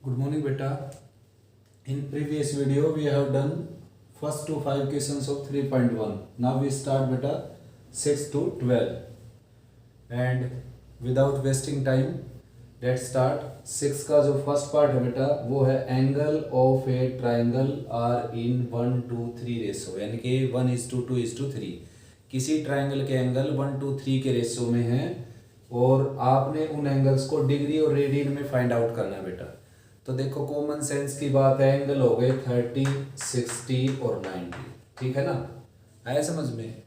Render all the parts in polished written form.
Good morning, beta. In previous video, we have done first to 5 questions of 3.1. Now we start beta 6 to 12. And without wasting time, let's start. 6 का जो first part है बेटा वो है angle of a triangle are in 1:3 ratio, यानी कि 1:2:3। किसी triangle के एंगल 1:3 के रेशो में है और आपने उन एंगल्स को डिग्री और रेडियन में फाइंड आउट करना है बेटा। तो देखो कॉमन सेंस की बात है, एंगल हो गए 30, 60 और 90, ठीक है ना, आया समझ में।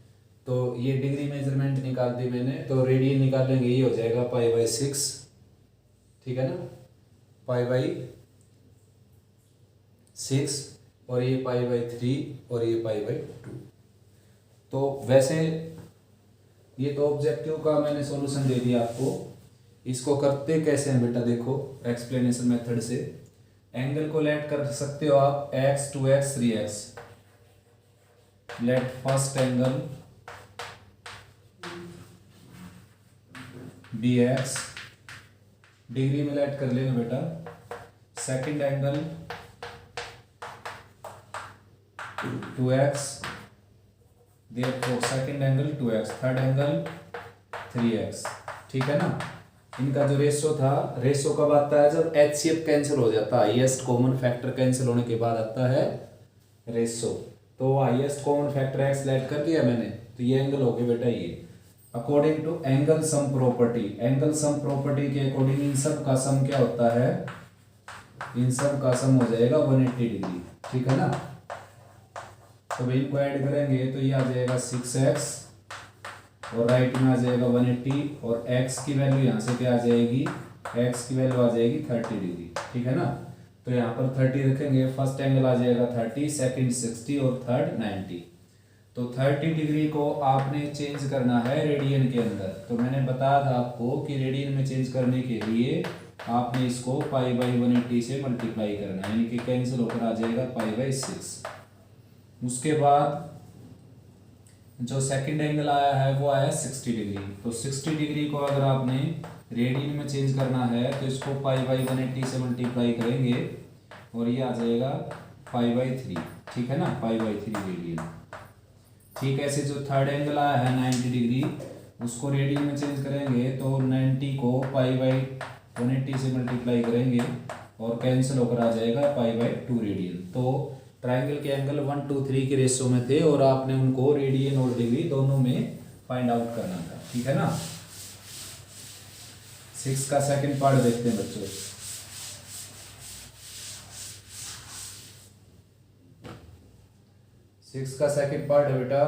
तो ये डिग्री मेजरमेंट निकाल दी मैंने, तो रेडियन निकालेंगे, ये हो जाएगा π/6, ठीक है ना, π/6 और ये π/3 और ये π/2। तो वैसे ये तो ऑब्जेक्टिव का मैंने सॉल्यूशन दे दिया आपको। इसको करते कैसे हैं बेटा, देखो एक्सप्लेनेशन मेथड से। एंगल को लेट कर सकते हो आप x 2x 3x। Let first angle be x, degree में लेट कर लेंगे बेटा। सेकंड एंगल 2x, देखो second angle 2x, third angle 3x, ठीक है ना। इनका जो रेशो था, रेशो कब आता है, जब HCF कैंसिल हो जाता है, हाईएस्ट कॉमन फैक्टर कैंसिल होने के बाद आता है रेशो। तो highest common factor x let कर दिया मैंने, तो ये एंगल हो गया बेटा ये। According to angle sum property, angle sum property के अकॉर्डिंग इन सब का सम क्या होता है, इन सब का सम हो जाएगा 180 डिग्री, ठीक है ना। तो भाई इनको ऐड करेंगे तो ये आ जाएगा 6x और राइट में आ जाएगा 180 और x की वैल्यू यहाँ से क्या आ जाएगी, x की वैल्यू आ जाएगी 30 डिग्री, ठीक है ना। तो यहाँ पर 30 रखेंगे, फर्स्ट एंगल आ जाएगा 30, सेकंड 60 और थर्ड 90। तो 30 डिग्री को आपने चेंज करना है रेडियन के अंदर। तो मैंने बताया था आपको कि रेडियन में चेंज करने के लिए आपने इसको π/180 से मल्टीप्लाई करना है, यानी कि कैंसिल होकर आ जाएगा π/6। उसके बाद जो सेकंड एंगल आया है वो आया 60 डिग्री। तो 60 डिग्री को अगर आपने रेडियन में चेंज करना है तो इसको π/180 से मल्टीप्लाई करेंगे और ये आ जाएगा π/3, ठीक है ना, π/3 रेडियन। ठीक है, ऐसे जो थर्ड एंगल आया है 90 डिग्री, उसको रेडियन में चेंज करेंगे तो 90 को π/180 से मल्टीप्लाई करेंगे और कैंसिल होकर आ जाएगा π/2 रेडियन। तो ट्राइंगल के एंगल 1 2 3 के रेशो में थे और आपने उनको रेडियन और डिग्री दोनों में फाइंड आउट करना था, ठीक है ना। 6 का सेकंड पार्ट देखते हैं बच्चों। सिक्स का सेकंड पार्ट है बेटा,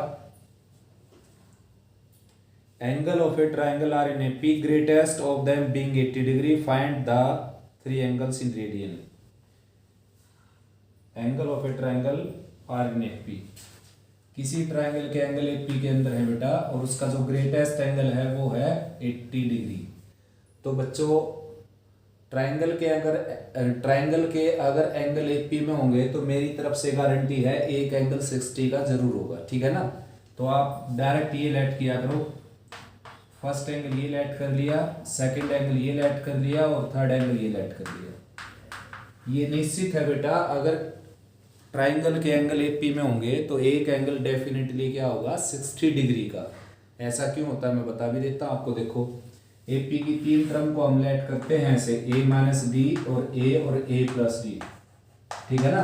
angle of a triangle are in AP, greatest of them being 80 degree, find the 3 angles in radian. Angle of a triangle are in AP, किसी ट्राइंगल के एंगल AP के अंदर है बेटा और उसका जो ग्रेटेस्ट एंगल है वो है 80 डिग्री। तो बच्चों ट्राइंगल के अगर एंगल AP में होंगे तो मेरी तरफ से गारंटी है एक एंगल 60 का जरूर होगा, ठीक है ना। तो आप डायरेक्ट ये लेट किया करो, फर्स्ट एंगल ये लेट कर लिया, सेकंड एंगल ये लेट कर लिया और थर्ड एंगल ये लेट कर लिया। ये निश्चित है बेटा, अगर ट्राइंगल के एंगल AP में होंगे तो एक एंगल डेफिनेटली क्या होगा, 60 डिग्री का। ऐसा क्यों होता है मैं बता भी देता हूँ आपको। देखो AP की 3 टर्म को हम लेट करते हैं ऐसे, A-D और A+D, ठीक है ना।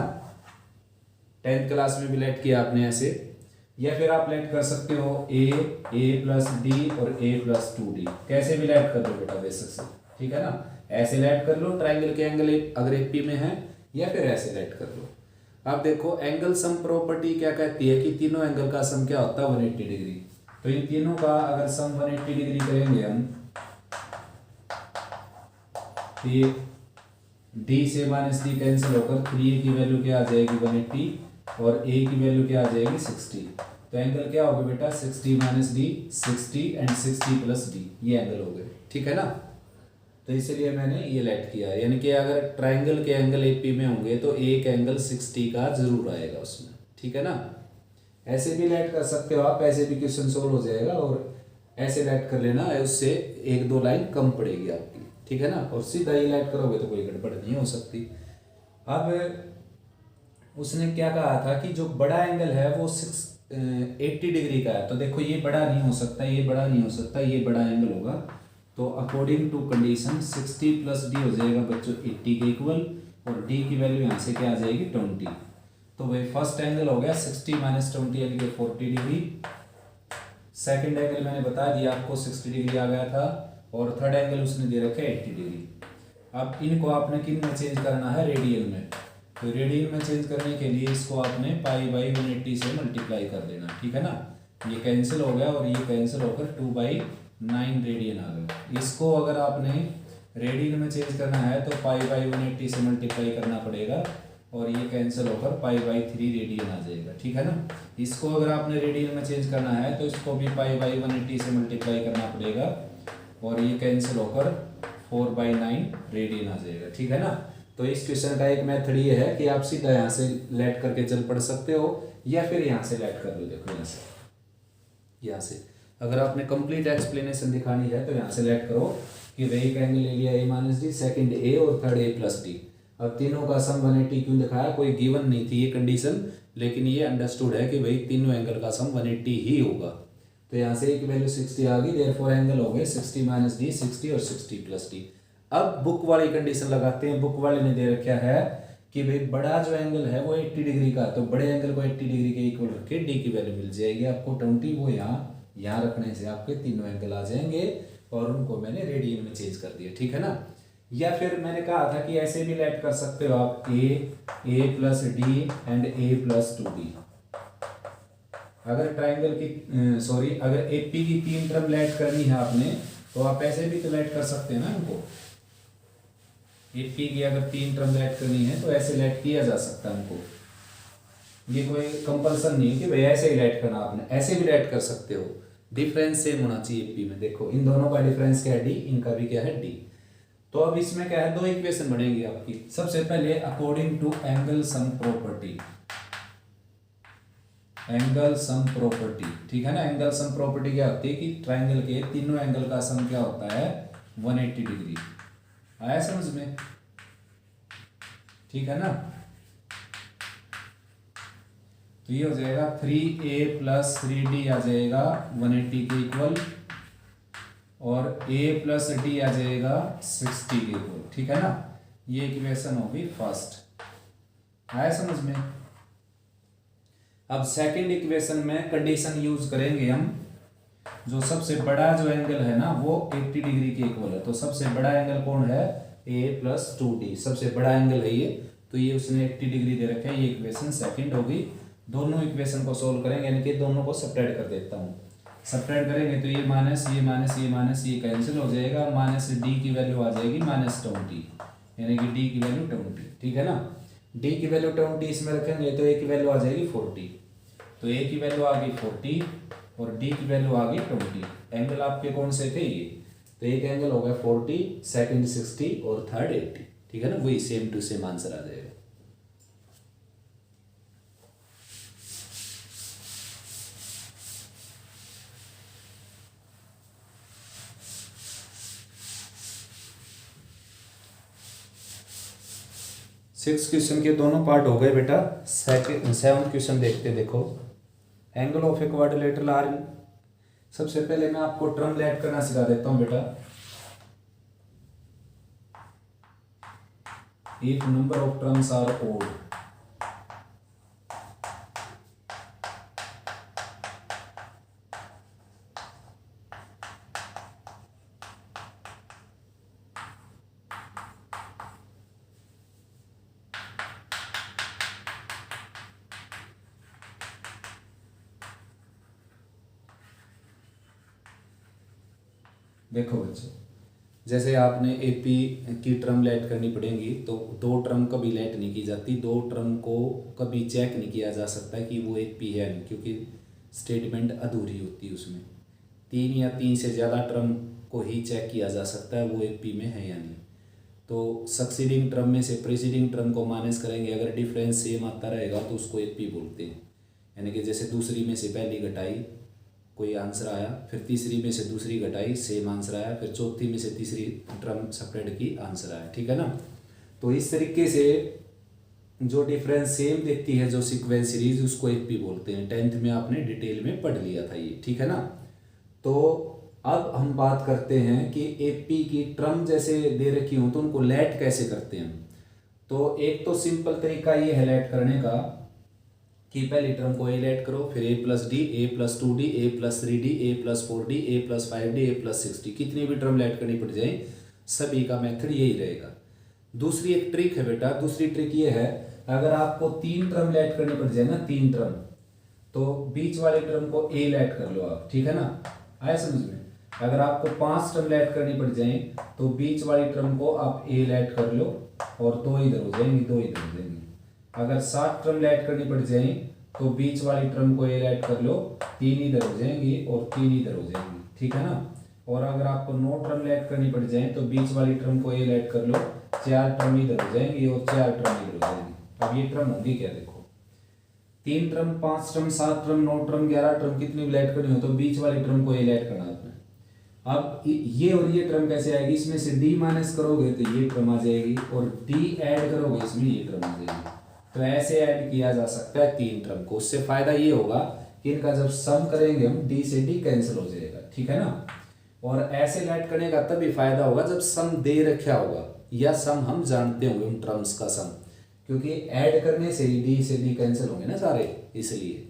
10th क्लास में भी लेट किया आपने ऐसे, या फिर आप लेट कर सकते हो A+D और A+2D, कैसे भी लेट कर लो बेटा बेसिक से, ठीक है ना। ऐसे लेट कर लो ट्राइंगल के एंगल अगर AP में है, या फिर ऐसे लेट कर लो। अब देखो एंगल सम प्रॉपर्टी क्या कहती है कि तीनों एंगल का सम क्या होता है, 180 डिग्री। तो इन तीनों का अगर सम 180 डिग्री करेंगे हम, तो ये D से -D कैंसिल होकर 3A की वैल्यू क्या आ जाएगी 180 और A की वैल्यू क्या आ जाएगी 60। तो एंगल क्या होगा बेटा 60 - D, 60 एंड 60 + D, ये एंगल हो गए, ठीक है ना। तो इसलिए मैंने ये लेट किया, यानी कि अगर ट्राइंगल के एंगल AP में होंगे तो एक एंगल 60 का जरूर आएगा उसमें, ठीक है ना। ऐसे भी लेट कर सकते हो आप, ऐसे भी क्वेश्चन सोल्व हो जाएगा और ऐसे लेट कर लेना, उससे 1 2 लाइन कम पड़ेगी आपकी, ठीक है ना, और सीधा ही लाइट करोगे तो कोई गड़बड़ नहीं हो सकती। अब उसने क्या कहा था कि जो बड़ा एंगल है वो 80 डिग्री का है, तो देखो ये बड़ा नहीं हो सकता, ये बड़ा नहीं हो सकता, ये बड़ा एंगल होगा। तो according to condition 60 plus D हो जाएगा बच्चों 80 के इक्वल, और डी की वैल्यू यहाँ से क्या आ जाएगी 20। तो भाई फर्स्ट एंगल हो गया 60 माइनस 20 यानी कि 40 डिग्री। सेकंड एंगल मैंने बता दिया आपको 60 डिग्री आ गया था, और थर्ड एंगल उसने दे रखा है 80 डिग्री। अब इनको आपने किन में चेंज करना है, रेडियन में। तो रेडियन में चेंज करने के लिए इसको आपने पाई बाई 180 से मल्टीप्लाई कर देना, ठीक है ना। ये कैंसिल हो गया और ये कैंसिल होकर 2/9 रेडियन आ गया। इसको अगर आपने रेडियन में चेंज करना है तो पाई बाई 180 से मल्टीप्लाई करना पड़ेगा, और ये कैंसिल होकर पाई/3 रेडियन आ जाएगा, ठीक है ना। इसको अगर आपने रेडियन में चेंज करना है तो इसको भी पाई/180 से मल्टीप्लाई करना पड़ेगा, और ये कैंसिल होकर 4/9 रेडियन आ जाएगा, ठीक है ना। तो इस क्वेश्चन का एक मेथड ये है कि आप सीधा यहाँ से लेट करके चल पढ़ सकते हो, या फिर यहाँ से लेट कर लो। देखो यहाँ से अगर आपने कंप्लीट एक्सप्लेनेशन दिखानी है तो यहाँ से लेट करो कि वही एंगल ले लिया a minus D, second a और थर्ड a प्लस डी। अब तीनों का सम 180 क्यों दिखाया, कोई गिवन नहीं थी ये कंडीशन, लेकिन ये अंडरस्टूड है कि भाई तीनों एंगल का सम 180 ही होगा। तो यहाँ से a की वैल्यू 60 आ गई, देयरफॉर एंगल हो गए 60 माइनस डी 60 और 60 प्लस डी। अब बुक वाली कंडीशन लगाते हैं। बुक वाले ने दे रखा है कि भाई बड़ा जो एंगल है वो 80 डिग्री का, तो बड़े एंगल को 80 डिग्री के इक्वल रख के डी की वैल्यू मिल जाएगी आपको 20। वो यहाँ रखने से आपके तीनों एंगल आ जाएंगे, और उनको मैंने रेडियन में चेंज कर दिया, ठीक है ना। या फिर मैंने कहा था कि ऐसे भी लेट कर सकते हो आप a plus D and a plus 2d। अगर ट्राइंगल की अगर AP की 3 टर्म लेट करनी है आपने, तो आप ऐसे भी तो लेट कर सकते हैं ना इनको। AP की अगर 3 टर्म लेट करनी है तो ऐसे लेट किया जा सकता है उनको। ये कोई कंपल्सन नहीं है कि भाई ऐसे ही लेट करना, आपने ऐसे भी लेट कर सकते हो। डिफरेंस सेम होना चाहिए AP में। देखो इन दोनों का डिफरेंस क्या है d, इनका भी क्या है d। तो अब इसमें क्या है, दो इक्वेशन बनेगी आपकी। सबसे पहले according to angle sum property, angle sum property, ठीक है ना। एंगल सम प्रॉपर्टी क्या होती है कि ट्राइंगल के तीनों एंगल का सम क्या होता है 180 डिग्री। आया समझ में, ठीक है ना। तो ये हो जाएगा 3a प्लस 3d आ जाएगा 180 के इक्वल, और a प्लस डी आ जाएगा 60 के इक्वल, ठीक है ना। ये इक्वेशन होगी फर्स्ट। आया समझ में। अब सेकंड इक्वेशन में कंडीशन यूज करेंगे हम, जो सबसे बड़ा जो एंगल है ना वो 80 डिग्री के इक्वल है। तो सबसे बड़ा एंगल कौन है, a प्लस 2d, सबसे बड़ा एंगल है ये। तो ये उसने 80 डिग्री दे रखा है, ये इक्वेशन सेकंड होगी। दोनों इक्वेशन को सोल्व करेंगे, यानी कि दोनों को सेपरेट कर देता हूँ। सेपरेट करेंगे तो ये माइनस ये माइनस ये माइनस ये कैंसिल हो जाएगा, माइनस डी की वैल्यू आ जाएगी -20, यानी कि डी की वैल्यू 20, ठीक है ना। डी की वैल्यू 20 इसमें रखेंगे तो ए की वैल्यू आ जाएगी 40। तो ए की वैल्यू आ गई 40 और डी की वैल्यू आ गई 20। एंगल आपके कौन से थे ये, तो एक एंगल हो गया 40, सेकंड 60 और थर्ड 80, ठीक है ना। वही सेम टू सेम आंसर आ जाएगा। सिक्स क्वेश्चन के दोनों पार्ट हो गए बेटा। सेवन क्वेश्चन देखते, देखो angle of a quadrilateral are. सबसे पहले मैं आपको टर्म लेट करना सिखा देता हूं बेटा। If number of terms are odd, देखो बच्चों, जैसे आपने एपी की टर्म लेट करनी पड़ेगी, तो दो टर्म कभी लेट नहीं की जाती, दो टर्म को कभी चेक नहीं किया जा सकता कि वो एपी है नहीं, क्योंकि स्टेटमेंट अधूरी होती है उसमें। तीन या तीन से ज़्यादा टर्म को ही चेक किया जा सकता है वो एपी में है या नहीं। तो सक्सीडिंग टर्म में से प्रीसीडिंग टर्म को माइनस करेंगे, अगर डिफरेंस सेम आता रहेगा तो उसको एपी बोलते हैं। यानी कि जैसे दूसरी में से पहली घटाई, कोई आंसर आया, फिर तीसरी में से दूसरी घटाई सेम आंसर आया, फिर चौथी में से तीसरी टर्म सेपरेट की आंसर आया, ठीक है ना। तो इस तरीके से जो डिफरेंस सेम देखती है जो सीक्वेंस सीरीज उसको एपी बोलते हैं। 10th में आपने डिटेल में पढ़ लिया था ये, ठीक है ना। तो अब हम बात करते हैं कि एपी की टर्म जैसे दे रखी हो तो उनको लेट कैसे करते हैं। तो एक तो सिंपल तरीका ये है लेट करने का कि पहली टर्म को ए लेट करो, फिर a plus D, A plus 2d, A plus 3d, A plus 4d, A plus 5d, A plus 6d, कितनी भी टर्म लेट करनी पड़ जाए सभी का मेथड यही रहेगा। दूसरी एक ट्रिक है बेटा, दूसरी ट्रिक ये है अगर आपको 3 टर्म लेट करनी पड़ जाए ना, 3 टर्म, तो बीच वाली टर्म को ए लेट कर लो आप, ठीक है ना। आया समझ में। अगर आपको 5 टर्म लेट करनी पड़ जाए तो बीच वाली टर्म को आप ए लेट कर लो और 2 इधर हो जाएंगी, 2 इधर हो जाएंगी। अगर 7 टर्म लेट करनी पड़ जाए तो बीच वाली टर्म को ए लेट कर लो, 3 इधर हो जाएंगी और 3 इधर हो जाएंगी, ठीक है ना। और अगर आपको 9 टर्म लेट करनी पड़ जाए तो बीच वाली टर्म को ए लेट कर लो, 4 टर्म इधर हो जाएंगी और 4 टर्म इधर हो जाएंगी। अब ये टर्म होंगी क्या, देखो 3 term, 5 term, 7 term, 9 term, 11 term, कितनी भी लेट करनी हो तो बीच वाली टर्म को ए लेट करना आपने। अब ये और ये टर्म कैसे आएगी, इसमें से डी माइनस करोगे तो ये टर्म आ जाएगी और डी ऐड करोगे इसमें ये टर्म आ जाएगी। तो ऐसे ऐड किया जा सकता है 3 टर्म को। उससे फायदा ये होगा कि इनका जब सम करेंगे हम डी से डी कैंसिल हो जाएगा, ठीक है ना। और ऐसे लेट करने का तभी फायदा होगा जब सम दे रखा होगा या सम हम जानते होंगे उन टर्म्स का सम, क्योंकि ऐड करने से ही डी से डी कैंसिल होंगे ना सारे, इसलिए।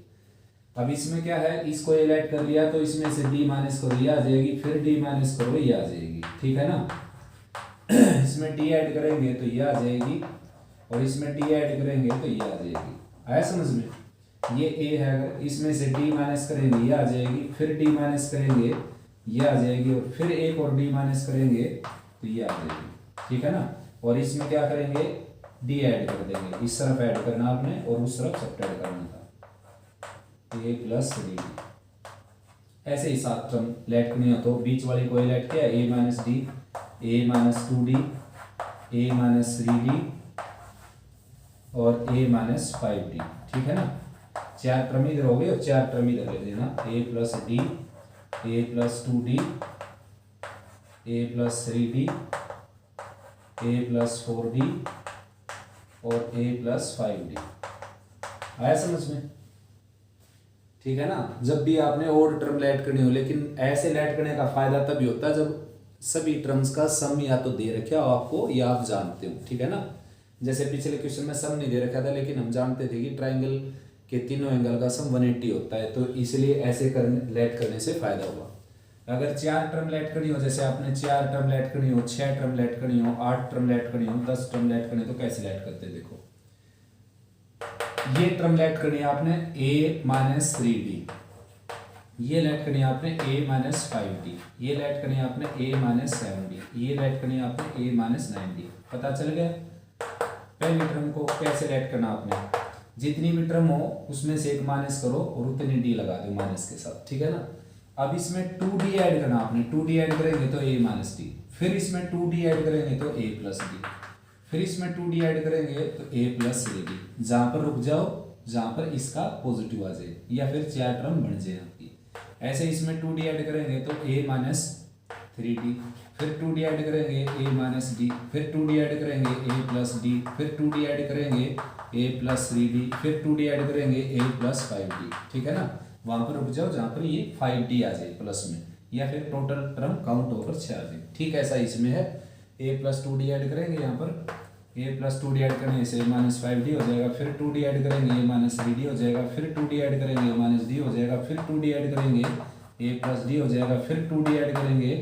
अब इसमें क्या है, इसको ये लेट कर लिया तो इसमें से डी माइनस करो ये आ जाएगी, फिर डी माइनस करो ये आ जाएगी, ठीक है ना। इसमें डी ऐड करेंगे तो ये आ जाएगी और इसमें डी ऐड करेंगे तो ये आ जाएगी। आया समझ में। ये ए है, अगर इसमें से डी माइनस करेंगे ये आ जाएगी, फिर डी माइनस करेंगे ये आ जाएगी और फिर एक और डी माइनस करेंगे तो ये आ जाएगी, ठीक है ना। और इसमें क्या करेंगे, डी ऐड कर देंगे, इस तरफ ऐड करना आपने और उस तरफ सब्ट्रैक्ट करना था, ए प्लस डी। ऐसे ही 7 टर्म लेट करनी हो तो बीच वाली को लेट किया, ए माइनस डी, ए माइनस 2d, ए माइनस 3d और ए माइनस 5d, ठीक है ना। 4 टर्म इधर हो गए और 4 टर्म इधर ले देना, ए प्लस डी, ए प्लस 2d, ए प्लस 3d, ए प्लस 4d और ए प्लस 5d। आया समझ में, ठीक है ना। जब भी आपने ओड टर्म लेट करनी हो, लेकिन ऐसे लेट करने का फायदा तभी होता है जब सभी टर्म्स का सम या तो दे रखा हो आपको या आप जानते हो, ठीक है ना। जैसे पिछले क्वेश्चन में सम नहीं दे रखा था लेकिन हम जानते थे कि ट्राइंगल के तीनों एंगल का सम 180 होता है, तो इसलिए ऐसे लेट करने से फायदा हुआ। अगर 4 टर्म लेट करनी हो, जैसे आपने 4 टर्म लेट करनी हो, 6 टर्म लेट करनी हो, 8 टर्म लेट करनी हो, 10 टर्म लेट करनी हो, तो कैसे लेट करते हैं, देखो ये टर्म लेट करनी है आपने a माइनस 3d, ये लेट करनी है आपने a माइनस 5d, ये लेट करनी है आपने a माइनस 7d, ये लेट करनी है आपने a माइनस 9d। पता चल गया। पहली टर्म को कैसे लेट करना आपने, जितनी भी टर्म हो उसमें से एक माइनस करो और उतनी d लगा दो माइनस के साथ, ठीक है ना। अब इसमें 2d ऐड करना आपने, 2d ऐड करेंगे तो a माइनस d, फिर इसमें 2d ऐड करेंगे तो a प्लस d, फिर इसमें 2d ऐड करेंगे तो a प्लस 3d। जहां पर रुक जाओ जहां पर इसका पॉजिटिव आ जाए या फिर 4 टर्म बन जाए आपकी। ऐसे इसमें 2d ऐड करेंगे तो a माइनस 3d, फिर 2d ऐड करेंगे a माइनस d, फिर 2d ऐड करेंगे a प्लस d, फिर 2d ऐड करेंगे a प्लस 3d, फिर 2d ऐड करेंगे a प्लस 5d, ठीक है ना। वहां पर रुक जाओ जहां पर ये 5d आ जाए प्लस में, या फिर टोटल टर्म काउंट होकर 6 आ जाए, ठीक ऐसा इसमें है। a प्लस 2d ऐड करेंगे यहाँ पर, a प्लस 2d ऐड करने से माइनस 5d हो जाएगा, फिर 2d ऐड करेंगे a माइनस 3d हो जाएगा, फिर 2d ऐड करेंगे a माइनस d हो जाएगा, फिर 2d ऐड करेंगे a प्लस d हो जाएगा, फिर 2d ऐड करेंगे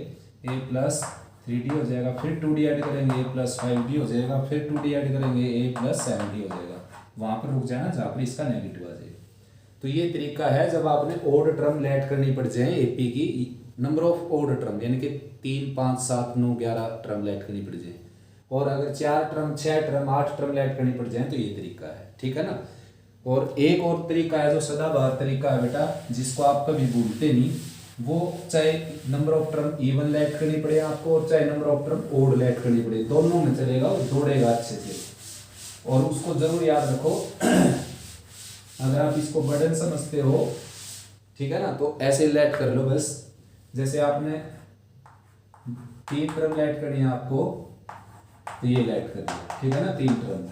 a प्लस 3d हो जाएगा, फिर 2d ऐड करेंगे a प्लस 5d हो जाएगा, फिर 2d ऐड करेंगे a प्लस 7d हो जाएगा। वहाँ पर रुक जाना जहाँ पर इसका नेगेटिव आ जाए। तो ये तरीका है जब आपने ओड टर्म लेट करनी पड़ जाए एपी की, नंबर ऑफ ओड टर्म यानी कि 3, 5, 7, 9, 11 टर्म लेट करनी पड़ जाए। और अगर 4 टर्म, 6 टर्म, 8 टर्म लेट करनी पड़ जाए तो ये तरीका है, ठीक है ना। और एक और तरीका है जो सदाबहार तरीका है बेटा, जिसको आप कभी भूलते नहीं, वो चाहे number of term even let करनी पड़े आपको और चाहे number of term odd let करनी पड़े, दोनों में चलेगा और दौड़ेगा अच्छे से। और उसको जरूर याद रखो, अगर आप इसको बर्डन समझते हो, ठीक है ना। तो ऐसे लेट कर लो बस, जैसे आपने 3 टर्म लेट करनी है आपको, तो ये लेट कर दिया, ठीक है ना। 3 टर्म,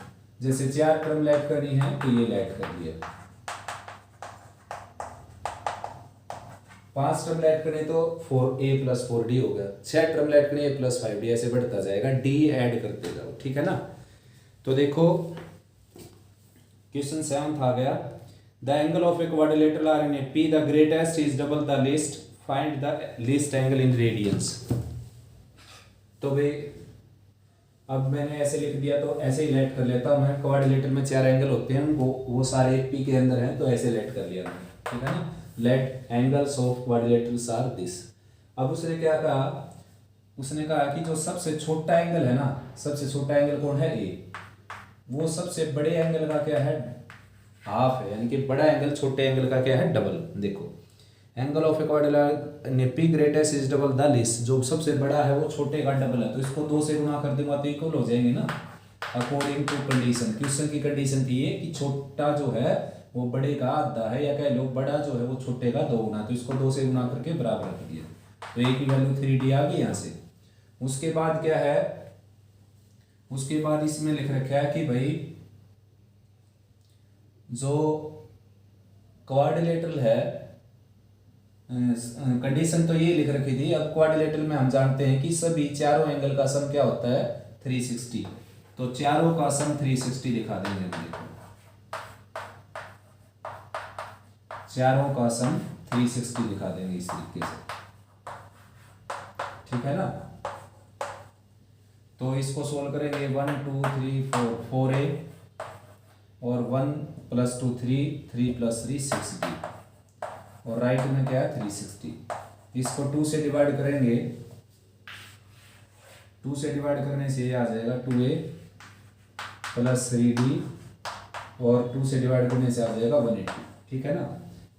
जैसे 4 टर्म लेट करनी है तो ये लेट कर दिया। 5 टर्म लेट करनी तो 4a + 4d हो गया। 6 टर्म लेट करनी a + 5d, ऐसे बढ़ता जाएगा, d ऐड करते जाओ, ठीक है ना। तो देखो क्वेश्चन 7 आ गया, the angle of a quadrilateral are in a p the greatest is double the least, find the least angle in radians. तो भाई अब मैंने ऐसे लिख दिया, तो ऐसे ही लेट कर लेता हूँ मैं। क्वाड्रिलेटरल में 4 एंगल होते हैं, वो सारे p के अंदर हैं, तो ऐसे लेट कर लिया मैंने, ठीक है ना। Let angles of quadrilaterals are this. अब उसने क्या कहा, उसने कहा कि जो सबसे छोटा एंगल है ना, सबसे छोटा एंगल कौन है, ए, वो सबसे बड़े एंगल का क्या है, हाफ है, यानी कि बड़ा एंगल छोटे एंगल का क्या है, डबल। देखो angle of a quadrilateral p greatest is double the least, जो सबसे बड़ा है वो छोटे का डबल है, तो इसको 2 से गुणा कर दूंगा तो इक्वल हो जाएंगे ना, अकॉर्डिंग टू कंडीशन। क्वेश्चन की कंडीशन थी ये कि छोटा जो है वो बड़े का आधा है, या कह लो बड़ा जो है वो छोटे का 2 गुना, तो इसको 2 से गुना करके बराबर रख दिया, तो a की वैल्यू 3d आ गई यहाँ से। उसके बाद क्या है, उसके बाद इसमें लिख रखा है कि भाई जो क्वाड्रिलेटरल है, कंडीशन तो ये लिख रखी थी। अब क्वाड्रिलेटरल में हम जानते हैं कि सभी चारों एंगल का सम क्या होता है, 360, तो चारों का सम 360 दिखा देंगे हम। देखो चारों का सम 360 दिखा देंगे इस तरीके से, ठीक है ना। तो इसको सोल्व करेंगे, 1 2 3 4 4a और 1 + 2 3 3 + 3 6b, और राइट में क्या है 360। इसको 2 से डिवाइड करेंगे, 2 से डिवाइड करने से ये आ जाएगा 2a + 3d, और 2 से डिवाइड करने से आ जाएगा 180, ठीक है ना।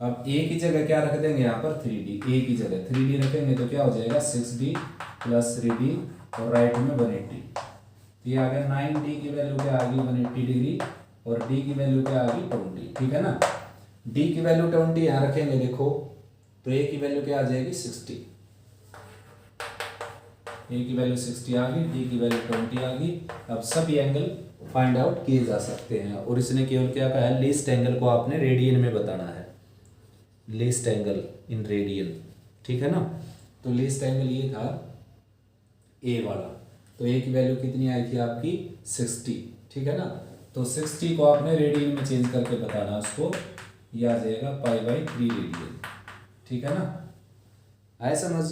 अब a की जगह क्या रख देंगे यहाँ पर 3d, a की जगह 3d रखेंगे तो क्या हो जाएगा 6d + 3d, और राइट में 180। तो ये आ गया 9d की वैल्यू क्या आ गई 180 डिग्री, और d की वैल्यू क्या आ गई 20, ठीक है ना। d की वैल्यू 20 यहाँ रखेंगे, देखो तो a की वैल्यू क्या आ जाएगी 60, a की वैल्यू 60 आ गई, d की वैल्यू 20 आ गई। अब सभी एंगल फाइंड आउट किए जा सकते हैं, और इसने केवल क्या कहा है, लीस्ट एंगल को आपने रेडियन में बताना है, लीस्ट एंगल इन रेडियन, ठीक है ना। तो लीस्ट एंगल ये था ए वाला, तो ए की वैल्यू कितनी आई थी आपकी 60, ठीक है ना। तो 60 को आपने रेडियन में चेंज करके बताना उसको, ये आ जाएगा π/3 रेडियन, ठीक है ना। आए समझ।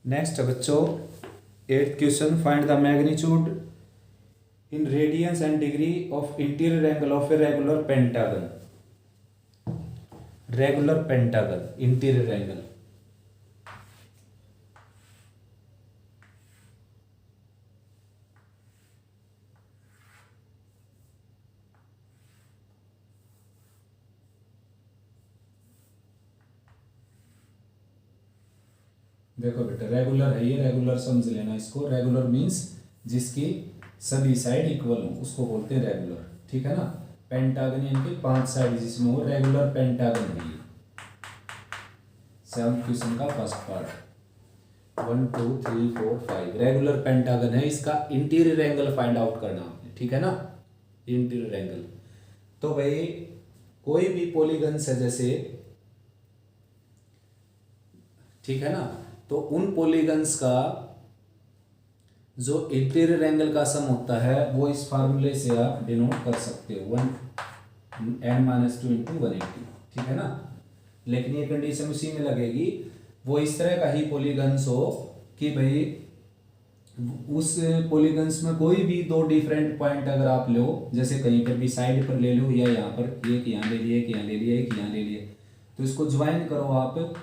नेक्स्ट बच्चों 8th question, find the magnitude in radiance and degree of interior angle of a regular pentagon. Regular pentagon interior angle, देखो बेटा रेगुलर है ये, रेगुलर समझ लेना इसको। रेगुलर मींस जिसकी सभी साइड इक्वल हो उसको बोलते हैं रेगुलर, ठीक है ना। पेंटागन यानी कि 5 साइड जिसमें हो, रेगुलर पेंटागन है ये। 7th क्वेश्चन का फर्स्ट पार्ट 1 2 3 4 5 रेगुलर पेंटागन है, इसका इंटीरियर एंगल फाइंड आउट करना आपने, ठीक है ना। इंटीरियर एंगल तो भाई कोई भी पॉलीगन्स है जैसे, ठीक है ना, तो उन पॉलीगन्स का जो इंटीरियर एंगल का सम होता है वो इस फार्मूले से आप डिनोट कर सकते हो, 1n-2 × 180, ठीक है ना। लेकिन ये कंडीशन उसी में लगेगी, वो इस तरह का ही पॉलीगन्स हो कि भाई उस पॉलीगन्स में कोई भी 2 डिफरेंट पॉइंट अगर आप लो, जैसे कहीं पर भी साइड पर ले लो, या यहाँ पर एक यहाँ ले लिया, एक यहाँ ले लिया, एक यहाँ ले लिया, तो इसको ज्वाइन करो आप।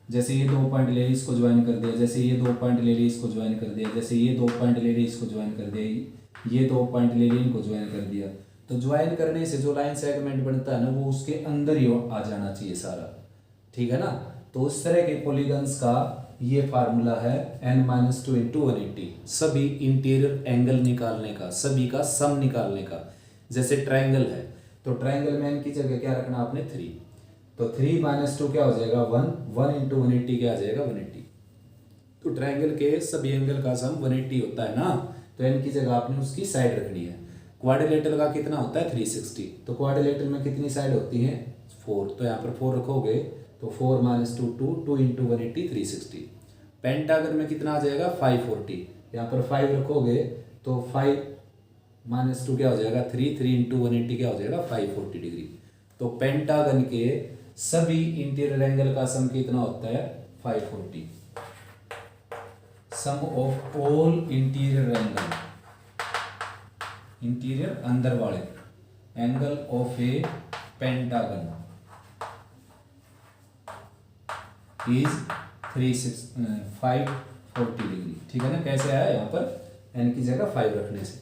जैसे ये 2 पॉइंट ले लिए इसको ज्वाइन कर दिया, जैसे ये 2 पॉइंट ले लिए इसको ज्वाइन कर दिया, जैसे ये 2 पॉइंट ले लिए इसको ज्वाइन कर दिया, ये 2 पॉइंट ले लिए, इनको ज्वाइन कर दिया। तो ज्वाइन करने से जो लाइन सेगमेंट बनता है ना वो उसके अंदर ही आ जाना चाहिए सारा, ठीक है ना। तो उस तरह के पॉलीगन्स का ये फार्मूला है n-2 इंटू 180, सभी इंटीरियर एंगल निकालने का, सभी का सम निकालने का। जैसे ट्रायंगल है तो ट्रायंगल में n की जगह क्या रखना आपने 3, तो 3 - 2 क्या हो जाएगा 1, 1 इंटू 180 क्या आ जाएगा 180। तो ट्रायंगल के सभी एंगल का सम 180 होता है ना, तो n की जगह आपने उसकी साइड रखनी है। क्वाड्रिलेटरल का कितना होता है 360, तो क्वाड्रिलेटरल में कितनी साइड होती है 4, तो यहाँ पर 4 रखोगे तो 4 - 2 2, 2 इंटू 180 360। पेंटागन में कितना आ जाएगा 540, यहाँ पर 5 रखोगे तो 5 - 2 क्या हो जाएगा 3, 3 इंटू 180 क्या हो जाएगा 540 डिग्री। तो पेंटागन के सभी इंटीरियर एंगल का सम कितना होता है 540। Sum of all interior angle, interior अंदर वाले angle of a pentagon is 540 degree, ठीक है ना। कैसे आया यहाँ पर n की जगह 5 रखने से।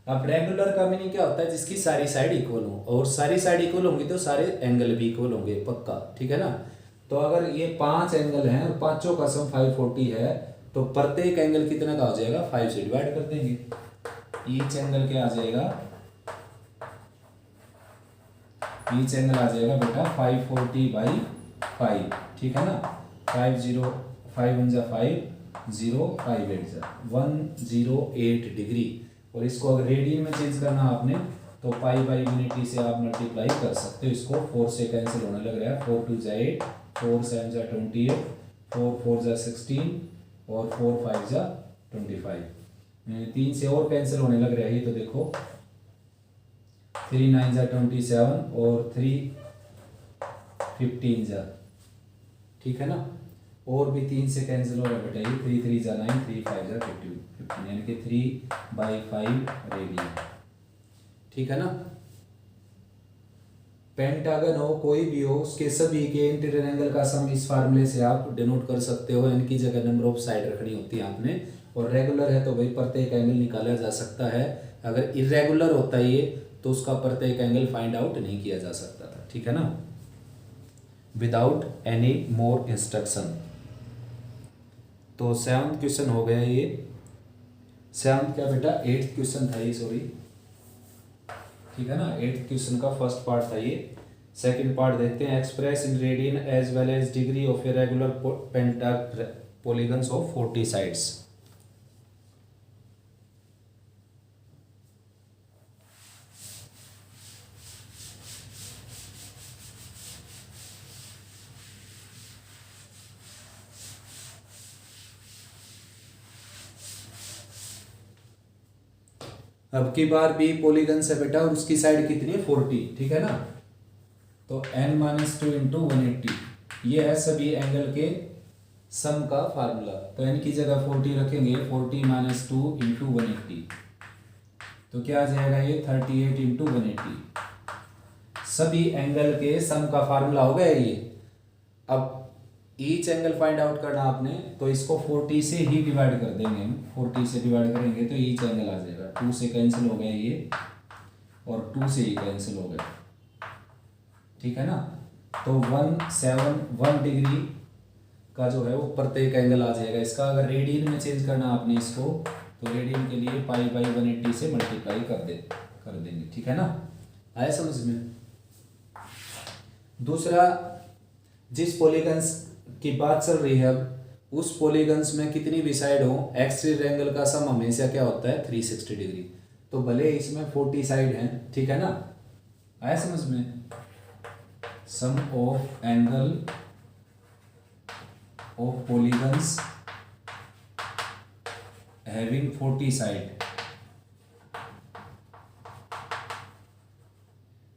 अब रेगुलर का मीनिंग क्या होता है जिसकी सारी साइड इक्वल हो, और सारी साइड इक्वल होंगी तो सारे एंगल भी इक्वल होंगे पक्का, ठीक है ना। तो अगर ये 5 एंगल हैं और पांचों का सम 540 है तो प्रत्येक एंगल कितना का हो जाएगा 5 से डिवाइड कर देंगे। ईच एंगल क्या आ जाएगा, ईच एंगल आ जाएगा बेटा 540/5, ठीक है ना। 5 0 5 1 5 0 5 8 108 डिग्री। और इसको अगर रेडियन में चेंज करना आपने तो π/180 से आप मल्टीप्लाई कर सकते हो। इसको 4 से कैंसिल होने लग रहा है, 4 2 जा 8, 4 7 जा 28, 4 4 जा 16 और 4 5 जा 25। 3 से और कैंसिल होने लग रहा है, ये तो देखो 3 9 जा 27 और 3 15 जा, ठीक है ना। और भी 3 से कैंसिल हो रहा है बेटा, ये 3 3 जा 9, 3 5 जा 15, यानी कि 3/5 रेडियन, ठीक है ना। पेंटागन हो कोई भी हो उसके सभी के इंटीरियर एंगल का सम इस फार्मूले से आप डिनोट कर सकते हो। इनकी जगह नंबर ऑफ साइड रखनी होती है आपने, और रेगुलर है तो भाई प्रत्येक एंगल निकाला जा सकता है। अगर इरेगुलर होता है ये तो उसका प्रत्येक एंगल फाइंड आउट नहीं किया जा सकता था, ठीक है ना, विदाउट एनी मोर इंस्ट्रक्शन। तो 7th क्वेश्चन हो गया ये, 7th क्या बेटा 8th क्वेश्चन था ये, सॉरी, ठीक है ना। 8th क्वेश्चन का फर्स्ट पार्ट था ये। सेकंड पार्ट देखते हैं। Express in radian as well as degree of a regular polygons of 40 sides. अब की बार भी पॉलीगन्स है बेटा और उसकी साइड कितनी है 40, ठीक है ना। तो n-2 इंटू 180 ये है सभी एंगल के सम का फार्मूला। तो n की जगह 40 रखेंगे, 40 - 2 इंटू 180 तो क्या आ जाएगा ये 38 इंटू 180। सभी एंगल के सम का फार्मूला हो गया ये। अब ईच एंगल फाइंड आउट करना आपने, तो इसको 40 से ही डिवाइड कर देंगे हम। 40 से डिवाइड करेंगे तो ईच एंगल आ जाएगा, 2 से कैंसिल हो गया ये और 2 से ही कैंसिल हो गया, ठीक है ना। तो 171 डिग्री का जो है वो प्रत्येक एंगल आ जाएगा इसका। अगर रेडियन में चेंज करना आपने इसको तो रेडियन के लिए π/180 से मल्टीप्लाई कर देंगे, ठीक है ना। आया समझ में। दूसरा, जिस पॉलीगन्स की बात चल रही है अब उस पॉलीगन्स में कितनी भी साइड हो एक्सटीरियर एंगल का सम हमेशा क्या होता है 360 डिग्री। तो भले इसमें 40 साइड हैं, ठीक है ना। आया समझ में। Sum of angle of polygons having 40 side,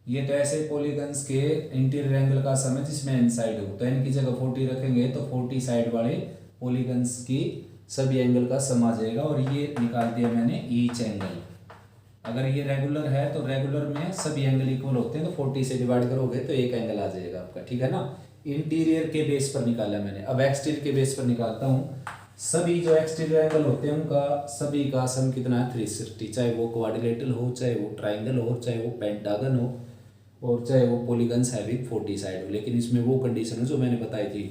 ये तो ऐसे पॉलीगन्स के इंटीरियर एंगल का सम है जिसमें n साइड हो। तो n की जगह 40 रखेंगे तो 40 साइड वाले पॉलीगन्स की सभी एंगल का सम आ जाएगा। और ये निकाल दिया मैंने ईच एंगल। अगर ये रेगुलर है तो रेगुलर में सभी एंगल इक्वल होते हैं, तो 40 से डिवाइड करोगे तो एक एंगल आ जाएगा आपका, ठीक है ना। इंटीरियर के बेस पर निकाला मैंने, अब एक्सटीरियर के बेस पर निकालता हूँ। सभी जो एक्सटीरियर एंगल होते हैं उनका सभी का सम कितना है 360, चाहे वो क्वाड्रिलेटरल हो, चाहे वो ट्राइंगल हो, चाहे वो पेंटागन हो, और चाहे वो पॉलीगन्स हैविंग 40 साइड हो। लेकिन इसमें वो कंडीशन है जो मैंने बताई थी,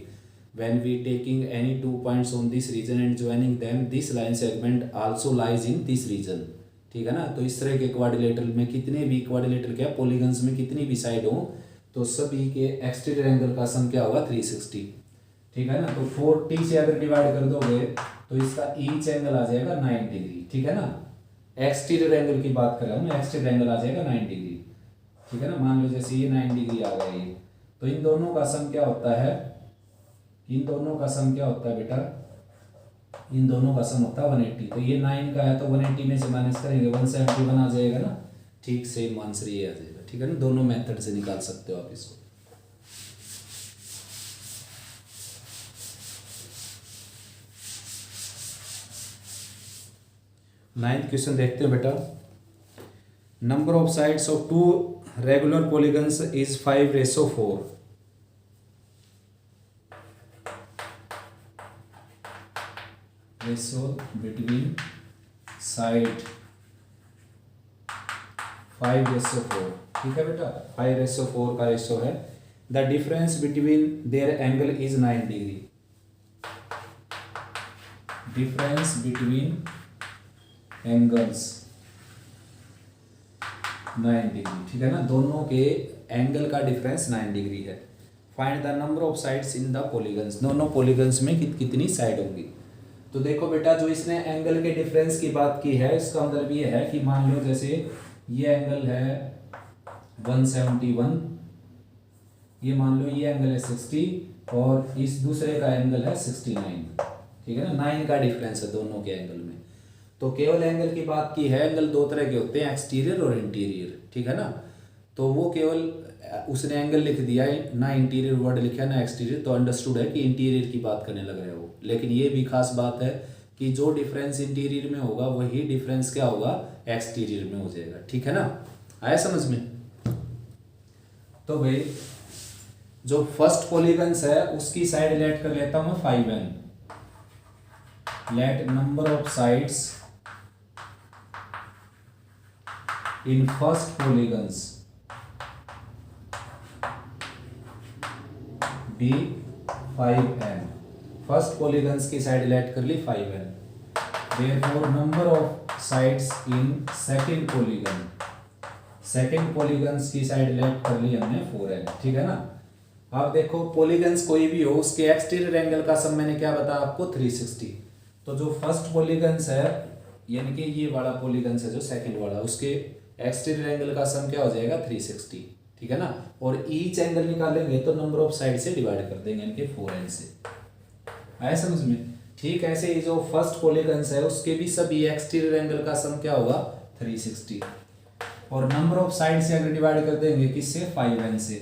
when we taking any 2 points on this region and joining them this line segment also lies in this region. ठीक है ना। तो इस तरह के क्वाड्रिलेटरल में कितने भी क्वाड्रिलेटरल क्या पॉलीगन्स में कितनी भी साइड हो तो सभी के एक्सटीरियर एंगल का सम क्या होगा 360। ठीक है ना। तो 40 से अगर डिवाइड कर दोगे तो इसका ईच एंगल आ जाएगा 9 डिग्री। ठीक है ना। एक्सटीरियर एंगल की बात कर रहा हूँ, एक्सटीरियर एंगल आ जाएगा 9 डिग्री। ठीक है ना। मान लो जैसे ये 9 डिग्री आ गया ये, तो इन दोनों का सम क्या होता है, इन दोनों का सम क्या होता है बेटा, इन दोनों का सम होता है 180। तो ये 9 का है तो 180 में से माइनस करेंगे 171 आ जाएगा ना। ठीक सेम आंसर ये आ जाएगा। ठीक है ना। दोनों मेथड से निकाल सकते हो आप इसको। नाइन्थ क्वेश्चन देखते हैं बेटा। Number of sides of two regular polygons is 5:4। Ratio between side 5:4। ठीक है बेटा, 5:4 का रेशो है। The difference between their angle is 9 degree. Difference between angles 9 degree. ठीक है ना। दोनों के एंगल का डिफरेंस 9 डिग्री है। Find the number of sides in the polygons. दोनों पॉलीगन्स में कितनी साइड होंगी। तो देखो बेटा, जो इसने एंगल के डिफरेंस की बात की है इसका मतलब ये है कि मान लो जैसे ये एंगल है 171, ये मान लो ये एंगल है 60 और इस दूसरे का एंगल है 69। ठीक है ना। 9 का डिफरेंस है दोनों के एंगल में। तो केवल एंगल की बात की है। एंगल दो तरह के होते हैं, एक्सटीरियर और इंटीरियर। ठीक है ना। तो वो केवल उसने एंगल लिख दिया है ना, इंटीरियर वर्ड लिखा है ना एक्सटीरियर, तो अंडरस्टूड है कि इंटीरियर की बात करने लग रहे हो। लेकिन ये भी खास बात है कि जो डिफरेंस इंटीरियर में होगा वही डिफरेंस क्या होगा एक्सटीरियर में हो जाएगा। ठीक है ना। आया समझ में। तो भाई जो फर्स्ट पॉलीगन्स है उसकी साइड लेट कर लेता हूं मैं 5n। Let number of sides in first polygons be 5n। First polygons की साइड लेट कर ली 5n। Therefore number of sides in second polygon, second polygons की साइड लेट कर ली हमने 4n। ठीक है ना। अब देखो पॉलीगन्स कोई भी हो उसके एक्सटीरियर एंगल का सम मैंने क्या बताया आपको 360। तो जो फर्स्ट पॉलीगन्स है यानी कि ये वाला पॉलीगन्स है जो सेकंड वाला, उसके एक्सटीरियर एंगल का सम क्या हो जाएगा 360। ठीक है ना। और ईच एंगल निकालेंगे तो नंबर ऑफ साइड से डिवाइड कर देंगे इनके 4n से। आया समझ में। ठीक ऐसे ही जो फर्स्ट पॉलीगन्स है उसके भी सभी एक्सटीरियर एंगल का सम क्या होगा 360। और नंबर ऑफ साइड से अगर डिवाइड कर देंगे किससे 5n से,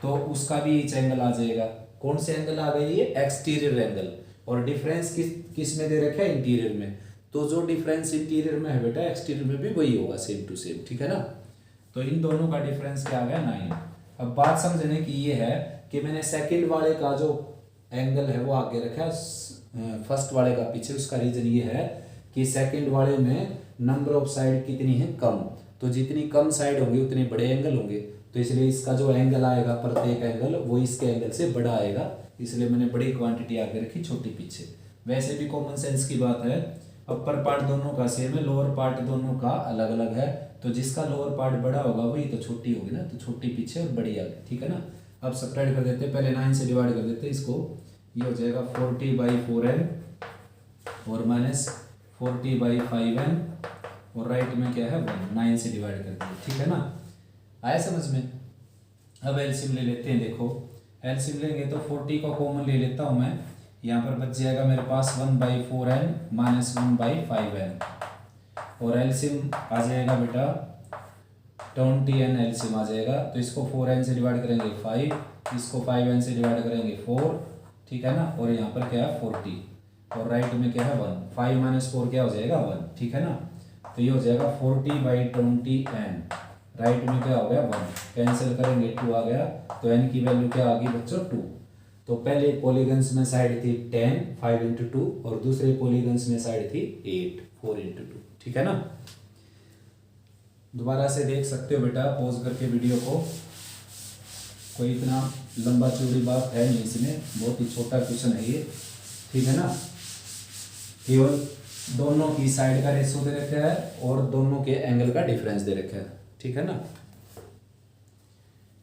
तो उसका भी ईच एंगल आ जाएगा। कौन से एंगल आ गए ये एक्सटीरियर एंगल। और डिफरेंस किस में दे रखा है इंटीरियर में। तो जो डिफरेंस इंटीरियर में है बेटा एक्सटीरियर में भी वही होगा सेम टू सेम। ठीक है ना। तो इन दोनों का डिफरेंस क्या आ गया 9। अब बात समझने की ये है कि मैंने सेकंड वाले का जो एंगल है वो आगे रखा है फर्स्ट वाले का पीछे। उसका रीजन ये है कि सेकंड वाले में नंबर ऑफ साइड कितनी है कम, तो जितनी कम साइड होंगी उतने बड़े एंगल होंगे। तो इसलिए इसका जो एंगल आएगा प्रत्येक एंगल वो इसके एंगल से बड़ा आएगा, इसलिए मैंने बड़ी क्वांटिटी आगे रखी छोटी पीछे। वैसे भी कॉमन सेंस की बात है, अपर पार्ट दोनों का सेम है, लोअर पार्ट दोनों का अलग अलग है। तो जिसका लोअर पार्ट बड़ा होगा वही तो छोटी होगी ना, तो छोटी पीछे और बड़ी आगे। ठीक है ना। अब सब्ट्रैक्ट कर देते हैं, पहले 9 से डिवाइड कर देते हैं इसको। ये हो जाएगा 40/4n और माइनस 40/5n और राइट में क्या है 1। 9 से डिवाइड कर दिया। ठीक है ना। आया समझ में। अब एलसीएम ले लेते हैं। देखो एलसीएम लेंगे तो 40 को कॉमन ले लेता हूँ मैं। यहाँ पर बच जाएगा मेरे पास 1/4n माइनस 1/5n और एलसीएम आ जाएगा बेटा 20n एलसीएम आ जाएगा। तो इसको 4n से डिवाइड करेंगे 5, इसको 5n से डिवाइड करेंगे 4। ठीक है ना। और यहाँ पर क्या है 40 और राइट में क्या है 1। 5 माइनस 4 क्या हो जाएगा 1। ठीक है ना। तो ये हो जाएगा 40/20n। राइट में क्या हो गया 1, कैंसिल करेंगे 2 आ गया। तो n की वैल्यू क्या आ गई बच्चों 2। तो पहले पॉलीगन्स में साइड थी 10 5 इंटू 2 और दूसरे पॉलीगन्स में साइड थी 8 4 इंटू 2। ठीक है ना। दोबारा से देख सकते हो बेटा पॉज करके वीडियो को, कोई इतना लंबा चौड़ी बात है नहीं इसमें, बहुत ही छोटा क्वेश्चन है ये। ठीक है ना। केवल दोनों की साइड का रेशो दे रखा है और दोनों के एंगल का डिफरेंस दे रखा है। ठीक है ना।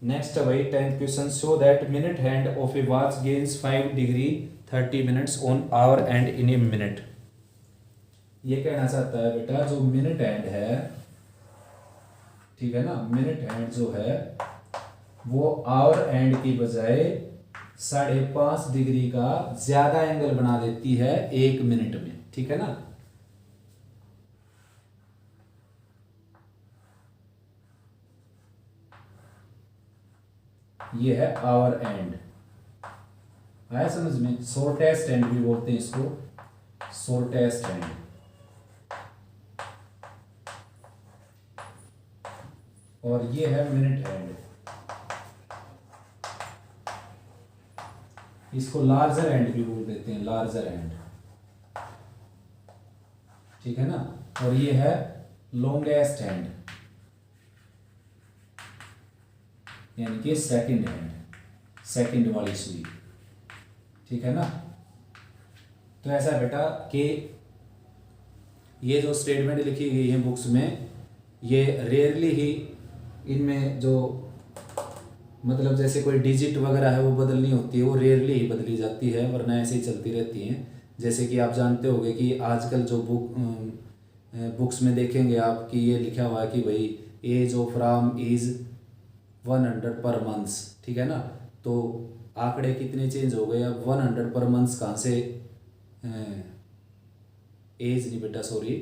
नेक्स्ट है भाई 10th question, show that minute hand of A watch gains 5 degree 30 minutes on our and in a minute. ये कहना चाहता है बेटा जो मिनट हैंड है, ठीक है ना, मिनट हैंड जो है वो आवर एंड की बजाय 5.5 डिग्री का ज्यादा एंगल बना देती है 1 मिनट में। ठीक है ना। ये है आवर एंड, आया समझ में। शॉर्टेस्ट एंड भी बोलते हैं इसको, शॉर्टेस्ट एंड। और ये है मिनट हैंड, इसको लार्जर एंड भी बोल देते हैं, लार्जर एंड। ठीक है ना। और ये है लॉन्गेस्ट हैंड, यानी कि सेकंड हैंड, सेकंड वाली सुई। ठीक है ना। तो ऐसा बेटा कि ये जो स्टेटमेंट लिखी गई है बुक्स में, ये रेयरली ही इनमें जो मतलब जैसे कोई डिजिट वगैरह है वो बदलनी होती है, वो रेयरली ही बदली जाती है, वरना ऐसे ही चलती रहती हैं। जैसे कि आप जानते होंगे कि आजकल जो बुक्स में देखेंगे आप कि ये लिखा हुआ है कि भाई एज ऑफ राम इज 100 पर मंथ्स। ठीक है ना। तो आंकड़े कितने चेंज हो गए, अब 100 पर मंथ्स कहाँ से, एज नहीं बेटा sorry,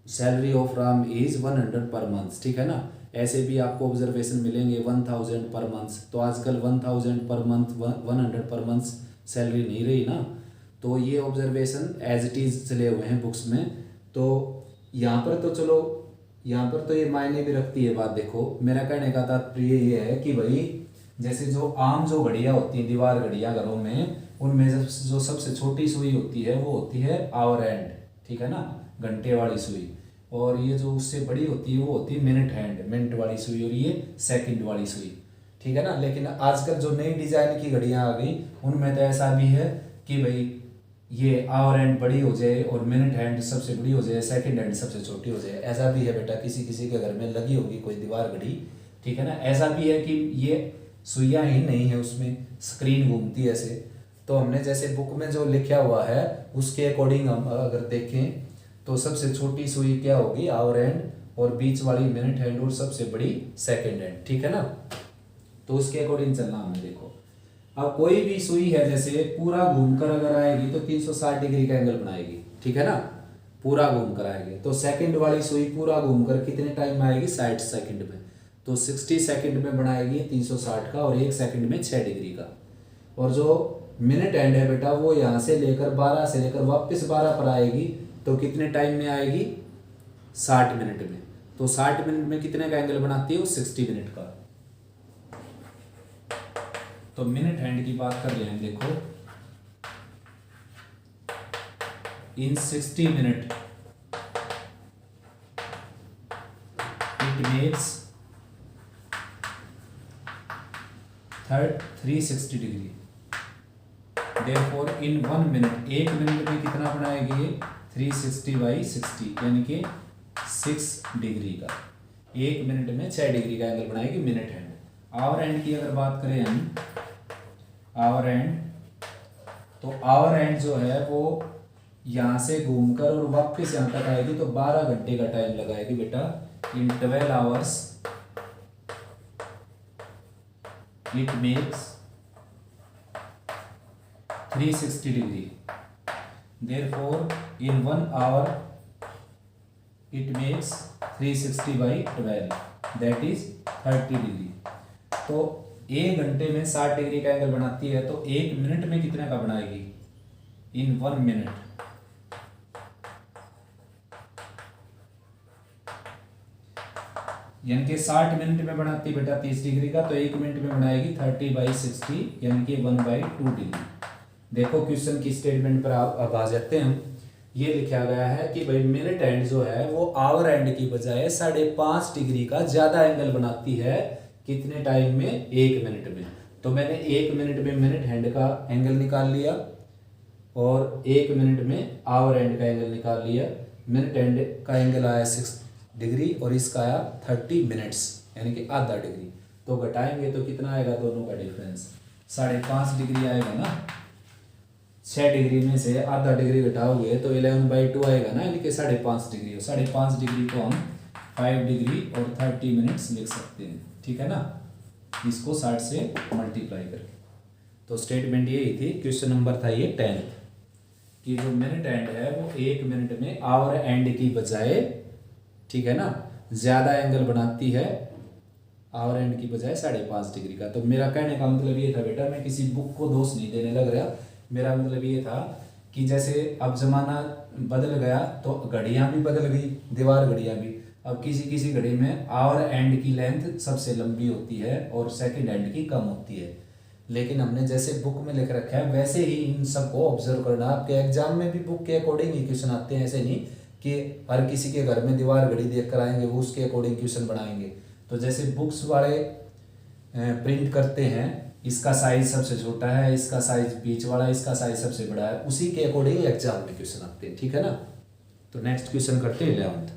salary of Ram is 100 पर मंथ्स। ठीक है ना। ऐसे भी आपको ऑब्जर्वेशन मिलेंगे 1000 पर मंथ। तो आजकल 1000 per month 100 per month salary नहीं रही ना। तो ये ऑब्जर्वेशन एज इट इज चले हुए हैं बुक्स में। तो यहाँ पर तो चलो, यहाँ पर तो ये मायने भी रखती है बात। देखो मेरा कहने का तात्पर्य ये है कि भाई जैसे जो आम जो घड़ियाँ होती हैं, दीवार घड़ियाँ घरों में, उनमें जो सबसे छोटी सुई होती है वो होती है आवर एंड। ठीक है ना, घंटे वाली सुई। और ये जो उससे बड़ी होती है वो होती है मिनट हैंड, मिनट वाली सुई, और ये सेकंड वाली सुई। ठीक है ना। लेकिन आजकल जो नई डिजाइन की घड़ियां आ गई उनमें तो ऐसा भी है कि भाई ये आवर हैंड बड़ी हो जाए और मिनट हैंड सबसे बड़ी हो जाए, सेकंड हैंड सबसे छोटी हो जाए। ऐसा भी है बेटा, किसी किसी के घर में लगी होगी कोई दीवार घड़ी। ठीक है ना। ऐसा भी है कि ये सुइयां ही नहीं है, उसमें स्क्रीन घूमती है ऐसे। तो हमने जैसे बुक में जो लिखा हुआ है उसके अकॉर्डिंग हम अगर देखें तो सबसे छोटी सुई क्या होगी, आवर हैंड, और बीच वाली मिनट हैंड, और सबसे बड़ी सेकंड हैंड। ठीक है ना। तो उसके अकॉर्डिंग चलना हमें। देखो अब कोई भी सुई है जैसे पूरा घूमकर अगर आएगी तो 360 डिग्री का एंगल बनाएगी। ठीक है ना, पूरा घूमकर आएगी। तो सेकंड वाली सुई पूरा घूमकर कितने टाइम में आएगी, 60 सेकंड में। तो 60 सेकंड में बनाएगी 360 का, और 1 सेकंड में 6 डिग्री का। और जो मिनट हैंड है बेटा वो यहाँ से लेकर 12 से लेकर वापस 12 पर आएगी, तो कितने टाइम में आएगी, 60 मिनट में। तो 60 मिनट में कितने का एंगल बनाती है वो, 60 मिनट का। तो मिनट हैंड की बात कर रहे हैं। देखो इन 60 minute it makes 360 degree. Therefore in 1 minute, 1 minute में कितना बनाएगी, 360/60 यानी कि 6 डिग्री का। 1 मिनट में 6 डिग्री का एंगल बनाएगी मिनट हैंड। आवर हैंड की अगर बात करें हम, आवर हैंड, तो आवर हैंड जो है वो यहाँ से घूमकर और वापस यहाँ तक आएगी तो 12 घंटे का टाइम लगाएगी बेटा। इन 12 hours it makes 360 degree. Therefore in 1 hour it makes 360/12 that is 30 degree. तो 1 घंटे में 60 डिग्री का एंगल बनाती है, तो 1 मिनट में कितने का बनाएगी, इन 1 मिनट, यानी कि 60 मिनट में बनाती बेटा 30 डिग्री का, तो 1 मिनट में बनाएगी 30/60 यानी कि 1/2 डिग्री। देखो क्वेश्चन की स्टेटमेंट पर आप अब आ जाते हैं हम। ये लिखा गया है कि भाई मिनट एंड जो है वो आवर एंड की बजाय 5.5 डिग्री का ज्यादा एंगल बनाती है। कितने टाइम में? 1 मिनट में। तो मैंने 1 मिनट में मिनट हैंड का एंगल निकाल लिया और 1 मिनट में आवर एंड का एंगल निकाल लिया। मिनट एंड का एंगल आया 6 डिग्री और इसका आया 30 मिनट्स यानी कि आधा डिग्री। तो घटाएंगे तो कितना आएगा दोनों का डिफरेंस? 5.5 डिग्री आएगा ना। 6 डिग्री में से आधा डिग्री घटाओगे तो 11/2 आएगा ना, यानी कि 5.5 डिग्री। 5.5 डिग्री को हम 5 डिग्री और 30 मिनट्स लिख सकते हैं, ठीक है ना, इसको 60 से मल्टीप्लाई करके। तो स्टेटमेंट यही थी। क्वेश्चन नंबर था ये 10th कि जो मिनट एंड है वो 1 मिनट में आवर एंड की बजाय, ठीक है ना, ज्यादा एंगल बनाती है आवर एंड की बजाय 5.5 डिग्री का। तो मेरा कहने का मतलब ये था बेटा, मैं किसी बुक को दोष नहीं देने लग रहा। मेरा मतलब ये था कि जैसे अब जमाना बदल गया तो घड़ियां भी बदल गई, दीवार घड़ियां भी। अब किसी किसी घड़ी में आवर एंड की लेंथ सबसे लंबी होती है और सेकंड एंड की कम होती है। लेकिन हमने जैसे बुक में लिख रखा है वैसे ही इन सबको ऑब्जर्व करना। आपके एग्जाम में भी बुक के अकॉर्डिंग ही क्वेश्चन आते हैं, ऐसे नहीं कि हर किसी के घर में दीवार घड़ी देख कर आएंगे वो उसके अकॉर्डिंग क्वेश्चन बनाएंगे। तो जैसे बुक्स वाले प्रिंट करते हैं, इसका साइज सबसे छोटा है, इसका साइज बीच वाला, इसका साइज सबसे बड़ा है, उसी के अकॉर्डिंग एग्जाम में क्वेश्चन आते हैं, ठीक है ना। तो नेक्स्ट क्वेश्चन करते हैं 11th।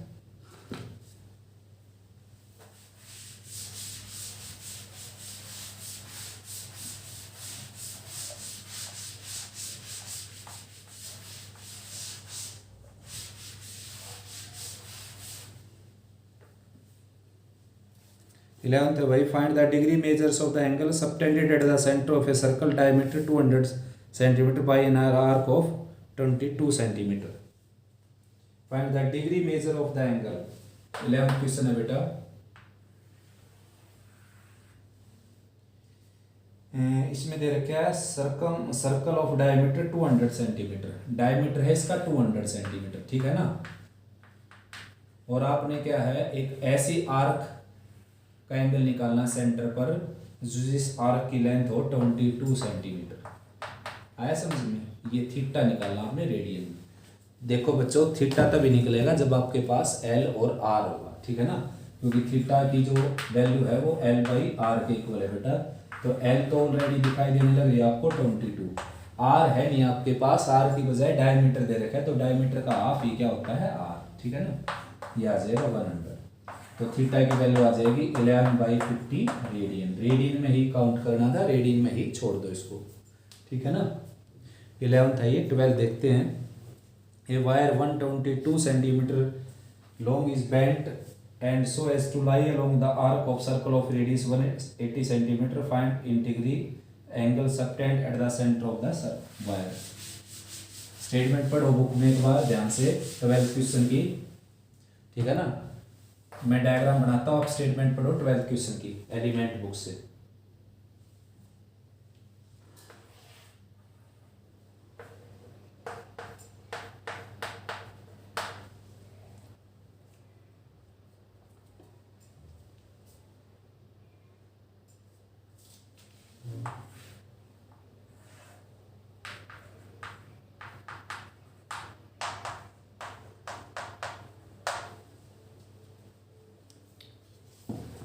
इलेवंथ भाई, find the degree measures of the angle subtended at the centre of a circle diameter 200 centimetre bye an arc of 22 centimetre. Find the degree measure of the angle. 11th question है बेटा। इसमें दे रखा है circle of diameter 200 centimetre. Diameter है इसका 200 centimetre, ठीक है ना। और आपने क्या है, एक ऐसी आर्क का एंगल निकालना सेंटर पर जिस आर्क की लेंथ हो 22 सेंटीमीटर। आया समझ में? ये थीटा निकालना आपने रेडियन में। देखो बच्चों, थीटा तभी निकलेगा जब आपके पास एल और आर होगा, ठीक है ना, क्योंकि थीटा की जो वैल्यू है वो L/R के इक्वल है बेटा। तो एल तो ऑलरेडी दिखाई देने लगी आपको 22, आर है नहीं आपके पास, आर की बजाय डायमीटर दे रखा है, तो डायमीटर का हाफ ही क्या होता है आर, ठीक है ना। ये आ जाएगा 100। तो थीटा की वैल्यू आ जाएगी 11/50 रेडियन। रेडियन में ही काउंट करना था, रेडियन में ही छोड़ दो इसको, ठीक है ना। 11th है ये। 12 देखते हैं। A wire 122 centimetre long is bent and so as to lie along the arc of circle of radius 180 centimetre. Find in degree angle subtended at the centre of the wire. Statement पढ़ो book में एक बार ध्यान से, 12th question की, ठीक है ना। मैं डायग्राम बनाता हूँ, आप स्टेटमेंट पढ़ो 12th क्वेश्चन की एलिमेंट बुक से।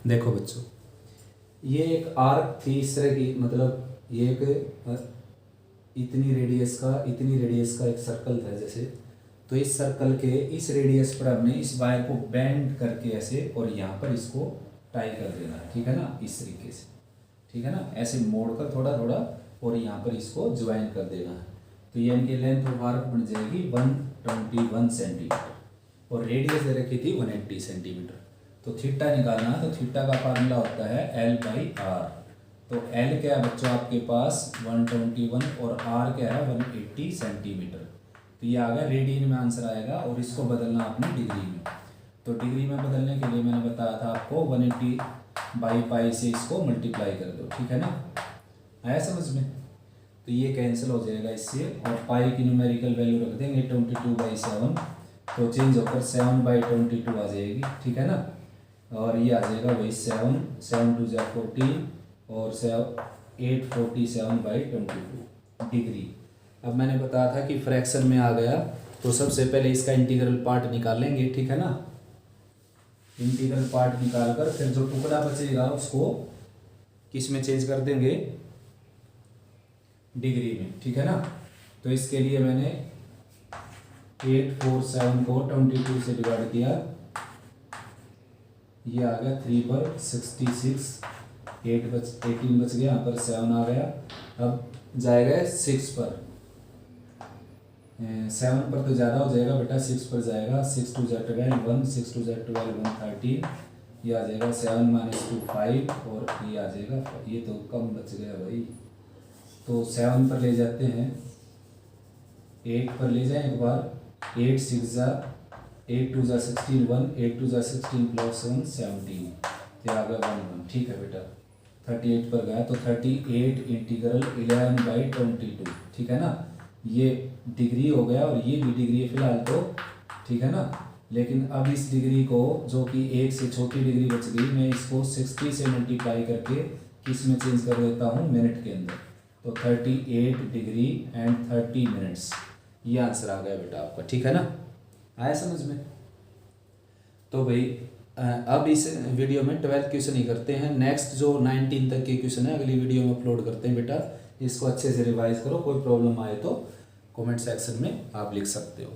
देखो बच्चों, ये एक आर्क थी इस तरह की, मतलब ये एक इतनी रेडियस का एक सर्कल था जैसे। तो इस सर्कल के इस रेडियस पर हमने इस वायर को बेंड करके ऐसे और यहाँ पर इसको टाई कर देना है, ठीक है ना, इस तरीके से, ठीक है ना, ऐसे मोड़ कर थोड़ा थोड़ा और यहाँ पर इसको ज्वाइन कर देना है। तो ये इनकी लेंथ ऑफ आर्क बन जाएगी 121 सेंटीमीटर और रेडियस दे रखी थी 180 सेंटीमीटर। तो थीटा निकालना, तो थीटा का फार्मूला होता है L/R। तो L क्या है बच्चों आपके पास 121 और R क्या है 180 सेंटीमीटर। तो ये आ गया रेडियन में आंसर आएगा और इसको बदलना आपने डिग्री में। तो डिग्री में बदलने के लिए मैंने बताया था आपको 180/π से इसको मल्टीप्लाई कर दो, ठीक है ना। आया समझ में? तो ये कैंसिल हो जाएगा इससे और पाई की न्यूमेरिकल वैल्यू रख देंगे 22/7, तो चेंज होकर 7/22 आ जाएगी, ठीक है ना। और ये आ जाएगा वही 7, 7 2 जा 14 और 847/22 डिग्री। अब मैंने बताया था कि फ्रैक्शन में आ गया तो सबसे पहले इसका इंटीग्रल पार्ट निकाल लेंगे, ठीक है ना। इंटीग्रल पार्ट निकाल कर फिर जो टुकड़ा बचेगा उसको किस में चेंज कर देंगे, डिग्री में, ठीक है ना। तो इसके लिए मैंने 847 को 22 से डिवाइड किया, ये आ गया 3 पर 66, 18 बच गया, यहाँ पर 7 आ गया। अब जाएगा 6 पर, 7 पर तो ज़्यादा हो जाएगा बेटा, 6 पर जाएगा। 6 2 जा 12, 6 2 जा 12 1 13, ये आ जाएगा 7 - 2 5 और ये आ जाएगा, ये तो कम बच गया भाई। तो 7 पर ले जाते हैं, 8 पर ले जाएं एक बार, 8 6 जा 8 2 जा 16 1, 8 2 जा 16 + 1 17, ये आ गया 1 1, ठीक है बेटा। 38 पर गया तो 38 इंटीग्रल 11/22, ठीक है ना। ये डिग्री हो गया और ये भी डिग्री है फिलहाल तो, ठीक है ना। लेकिन अब इस डिग्री को जो कि 1 से छोटी डिग्री बच गई, मैं इसको 60 से मल्टीप्लाई करके किस में चेंज कर देता हूँ, मिनट के अंदर। तो 38 डिग्री एंड 30 मिनट्स, ये आंसर आ गया बेटा आपका, ठीक है ना। आया समझ में। तो भाई अब इस वीडियो में 12th क्वेश्चन ही करते हैं। नेक्स्ट जो 19 तक के क्वेश्चन है अगली वीडियो में अपलोड करते हैं बेटा। इसको अच्छे से रिवाइज करो, कोई प्रॉब्लम आए तो कमेंट सेक्शन में आप लिख सकते हो।